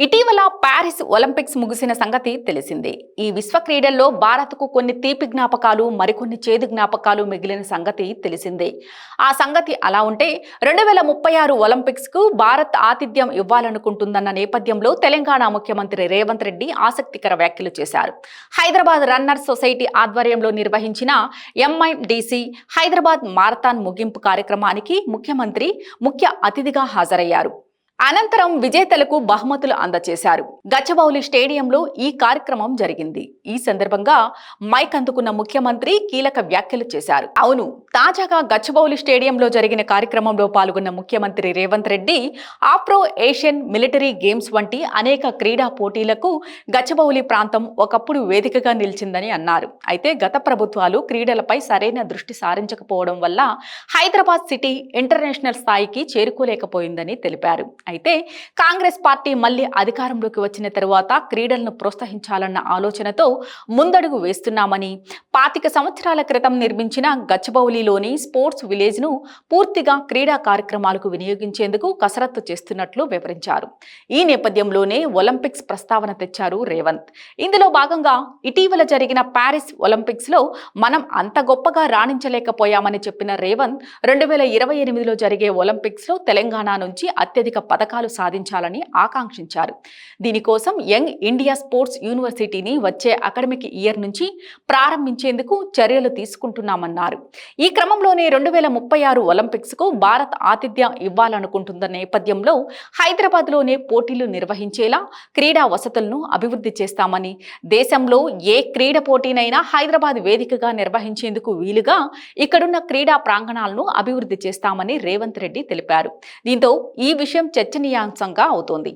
ఇటీవల Paris Olympics ముగిసిన సంగతి తెలిసిందే. ఈ విశ్వ క్రీడల్లో భారత్కు కొన్ని తీపి జ్ఞాపకాలు, మరికొన్ని చేదు జ్ఞాపకాలు మిగిలిన సంగతి తెలిసిందే. ఆ సంగతి అలా ఉంటే 2036 ఒలింపిక్స్కు భారత్ ఆతిథ్యం ఇవ్వాలనుకుంటుందన్న నేపథ్యంలో తెలంగాణ ముఖ్యమంత్రి రేవంత్ రెడ్డి ఆసక్తికర వ్యాఖ్యలు చేశారు. హైదరాబాద్ రన్నర్స్ సొసైటీ ఆధ్వర్యంలో నిర్వహించిన ఎంఐడిసి హైదరాబాద్ మారథాన్ ముగింపు కార్యక్రమానికి ముఖ్యమంత్రి ముఖ్య అతిథిగా హాజరయ్యారు. అనంతరం విజేతలకు బహుమతులు అందజేశారు. గచ్చిబౌలి స్టేడియంలో ఈ కార్యక్రమం జరిగింది. ఈ సందర్భంగా మైక్ అందుకున్న ముఖ్యమంత్రి కీలక వ్యాఖ్యలు చేశారు. అవును, తాజాగా గచ్చిబౌలి స్టేడియంలో జరిగిన కార్యక్రమంలో పాల్గొన్న ముఖ్యమంత్రి Revanth Reddy Afro Asian military games వంటి అనేక క్రీడా పోటీలకు గచ్చిబౌలి ప్రాంతం ఒకప్పుడు వేదికగా నిలిచిందని అన్నారు. అయితే గత ప్రభుత్వాలు క్రీడలపై సరైన దృష్టి సారించకపోవడం వల్ల హైదరాబాద్ సిటీ ఇంటర్నేషనల్ స్థాయికి చేరుకోలేకపోయిందని తెలిపారు. అయితే కాంగ్రెస్ పార్టీ మళ్లీ అధికారంలోకి వచ్చిన తరువాత క్రీడలను ప్రోత్సహించాలన్న ఆలోచనతో ముందడుగు వేస్తున్నామని, 25 సంవత్సరాల క్రితం నిర్మించిన గచ్చిబౌలిలోని స్పోర్ట్స్ విలేజ్ ను పూర్తిగా క్రీడా కార్యక్రమాలకు వినియోగించేందుకు కసరత్తు చేస్తున్నట్లు వివరించారు. ఈ నేపథ్యంలోనే ఒలింపిక్స్ ప్రస్తావన తెచ్చారు రేవంత్. ఇందులో భాగంగా ఇటీవల జరిగిన ప్యారిస్ ఒలింపిక్స్ లో మనం అంత గొప్పగా రాణించలేకపోయామని చెప్పిన రేవంత్ 2028లో జరిగే ఒలింపిక్స్ లో తెలంగాణ నుంచి అత్యధిక పథకాలు సాధించాలని ఆకాంక్షించారు. దీనికోసం యంగ్ ఇండియా స్పోర్ట్స్ యూనివర్సిటీని వచ్చే అకాడమిక్ ఇయర్ నుంచి ప్రారంభించేందుకు చర్యలు తీసుకుంటున్నామన్నారు. ఈ క్రమంలోనే 2036 ఒలింపిక్స్ కు భారత్ ఆతిథ్యం ఇవ్వాలనుకుంటున్న నేపథ్యంలో హైదరాబాద్లోనే పోటీలు నిర్వహించేలా క్రీడా వసతులను అభివృద్ధి చేస్తామని, దేశంలో ఏ క్రీడ పోటీనైనా హైదరాబాద్ వేదికగా నిర్వహించేందుకు వీలుగా ఇక్కడున్న క్రీడా ప్రాంగణాలను అభివృద్ధి చేస్తామని రేవంత్ రెడ్డి తెలిపారు. దీంతో ఈ విషయం చర్చనీయాంశంగా అవుతోంది.